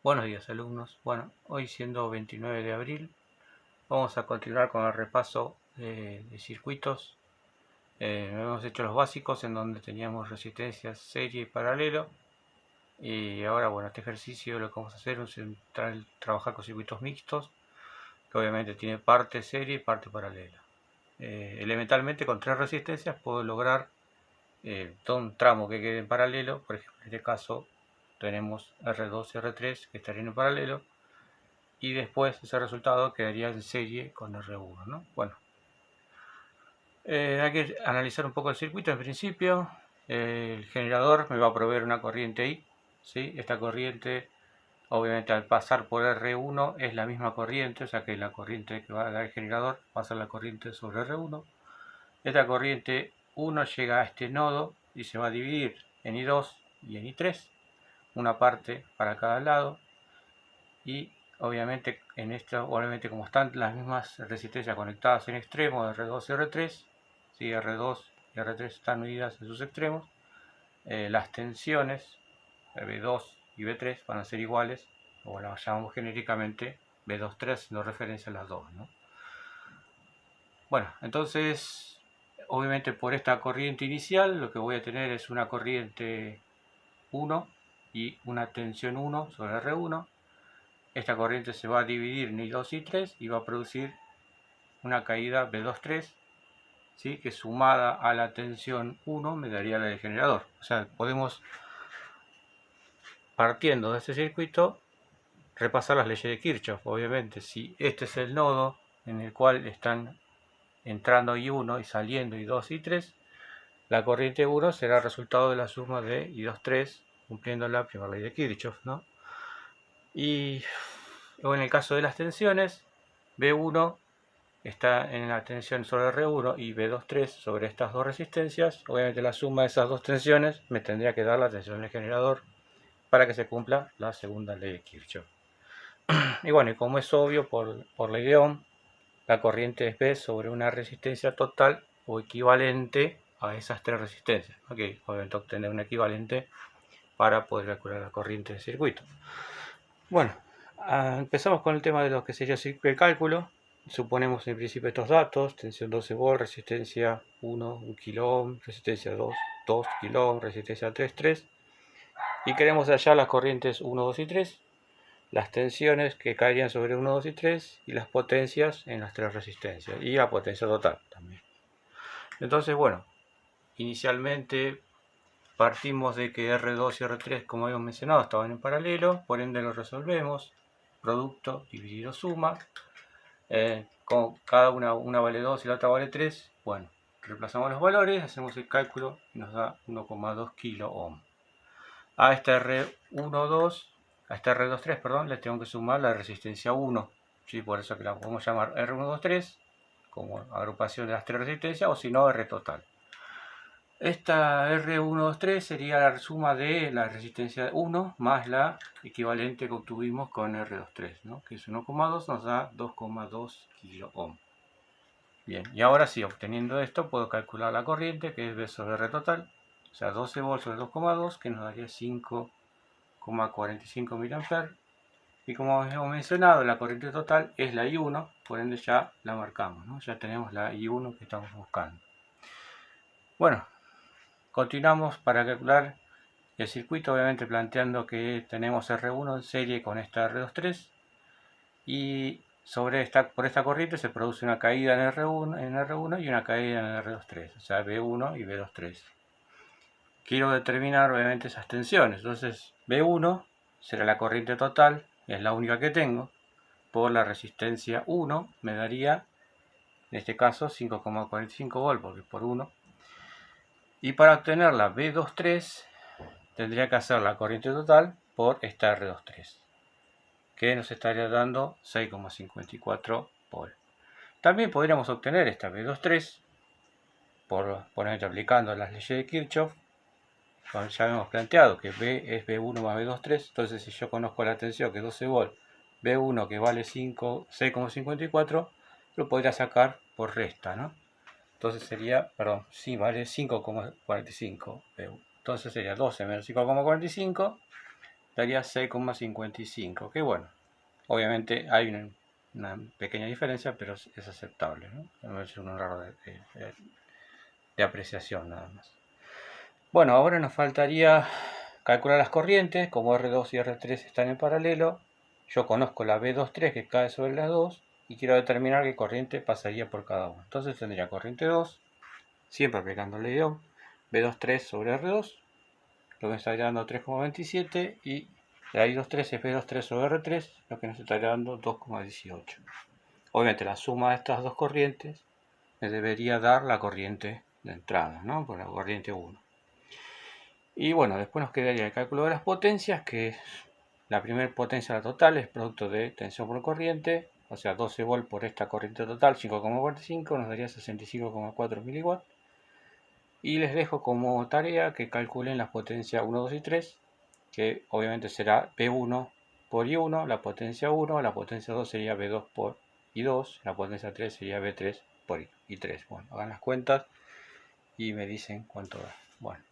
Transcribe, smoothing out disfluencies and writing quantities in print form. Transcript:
Buenos días alumnos. Bueno, hoy siendo 29 de abril vamos a continuar con el repaso de circuitos. Hemos hecho los básicos en donde teníamos resistencias, serie y paralelo. Y ahora, bueno, este ejercicio lo que vamos a hacer es trabajar con circuitos mixtos, que obviamente tiene parte serie y parte paralela. Elementalmente con tres resistencias puedo lograr todo un tramo que quede en paralelo. Por ejemplo, en este caso tenemos R2 y R3 que estarían en paralelo, y después ese resultado quedaría en serie con R1, ¿no? Bueno, hay que analizar un poco el circuito en principio. El generador me va a proveer una corriente I, ¿sí? Esta corriente, obviamente, al pasar por R1 es la misma corriente, o sea que la corriente que va a dar el generador va a ser la corriente sobre R1. Esta corriente 1 llega a este nodo y se va a dividir en I2 y en I3, una parte para cada lado. Y obviamente en esto, obviamente como están las mismas resistencias conectadas en extremos, R2 y R3, ¿sí? R2 y R3 están unidas en sus extremos, las tensiones B2 y B3 van a ser iguales, o las llamamos genéricamente B23, haciendo referencia a las dos, ¿no? Bueno, entonces obviamente por esta corriente inicial lo que voy a tener es una corriente 1 y una tensión 1 sobre R1. Esta corriente se va a dividir en I2 y 3 y va a producir una caída B23, ¿sí? Que sumada a la tensión 1 me daría la del generador. O sea, podemos, partiendo de este circuito, repasar las leyes de Kirchhoff. Obviamente, si este es el nodo en el cual están entrando I1 y saliendo I2 y 3, la corriente 1 será resultado de la suma de I2, 3, cumpliendo la primera ley de Kirchhoff, ¿no? Y en el caso de las tensiones, B1 está en la tensión sobre R1 y B23 sobre estas dos resistencias. Obviamente la suma de esas dos tensiones me tendría que dar la tensión del generador para que se cumpla la segunda ley de Kirchhoff. Y bueno, y como es obvio por ley de Ohm, la corriente es B sobre una resistencia total o equivalente a esas tres resistencias. Okay, obviamente obtener un equivalente para poder calcular la corriente del circuito. Bueno, empezamos con el tema de lo que sería el cálculo. Suponemos en principio estos datos: tensión 12 volt, resistencia 1, 1 kilo ohm, resistencia 2, 2 kilo ohm, resistencia 3, 3. Y queremos hallar las corrientes 1, 2 y 3, las tensiones que caerían sobre 1, 2 y 3 y las potencias en las tres resistencias y la potencia total también. Entonces, bueno, inicialmente partimos de que R2 y R3, como habíamos mencionado, estaban en paralelo, por ende lo resolvemos. Producto dividido suma. Con cada una vale 2 y la otra vale 3. Bueno, reemplazamos los valores, hacemos el cálculo y nos da 1,2 kilo ohm. A esta R2, 3, perdón, le tengo que sumar la resistencia 1. ¿Sí? Por eso que la podemos llamar R123 como agrupación de las tres resistencias, o si no, R total. Esta R123 sería la suma de la resistencia 1 más la equivalente que obtuvimos con R23, ¿no? Que es 1,2, nos da 2,2 kilo ohm. Bien, y ahora sí, obteniendo esto, puedo calcular la corriente, que es V sobre R total, o sea, 12 volts sobre 2,2, que nos daría 5,45 mA. Y como hemos mencionado, la corriente total es la I1, por ende ya la marcamos, ¿no? Ya tenemos la I1 que estamos buscando. Bueno, continuamos para calcular el circuito, obviamente planteando que tenemos R1 en serie con esta R23, y por esta corriente se produce una caída en R1 y una caída en R23, o sea, B1 y B23. Quiero determinar obviamente esas tensiones, entonces B1 será la corriente total, es la única que tengo, por la resistencia 1 me daría, en este caso, 5,45 volts, porque por 1. Y para obtener la B23 tendría que hacer la corriente total por esta R23, que nos estaría dando 6,54 volts. También podríamos obtener esta B23 por aplicando las leyes de Kirchhoff. Ya hemos planteado que B es B1 más B23, entonces si yo conozco la tensión que es 12 volts, B1 que vale 6,54, lo podría sacar por resta, ¿no? Entonces sería, perdón, sí, vale 5,45 B1. Entonces sería 12 menos 5,45, daría 6,55, que bueno, obviamente hay una pequeña diferencia, pero es aceptable, ¿no? No es un error de apreciación nada más. Bueno, ahora nos faltaría calcular las corrientes. Como R2 y R3 están en paralelo, yo conozco la B23 que cae sobre las dos y quiero determinar qué corriente pasaría por cada uno. Entonces tendría corriente 2, siempre aplicando el ley de Ohm, B23 sobre R2, lo que nos estaría dando 3,27, y la I23 es B23 sobre R3, lo que nos estaría dando 2,18. Obviamente la suma de estas dos corrientes me debería dar la corriente de entrada, ¿no? Por la corriente 1. Y bueno, después nos quedaría el cálculo de las potencias, que es la primera potencia total, es producto de tensión por corriente, o sea, 12 volt por esta corriente total, 5,45, nos daría 65,4 miliwatts. Y les dejo como tarea que calculen las potencias 1, 2 y 3, que obviamente será P1 por I1, la potencia 1, la potencia 2 sería B2 por I2, la potencia 3 sería B3 por I3. Bueno, hagan las cuentas y me dicen cuánto da. Bueno.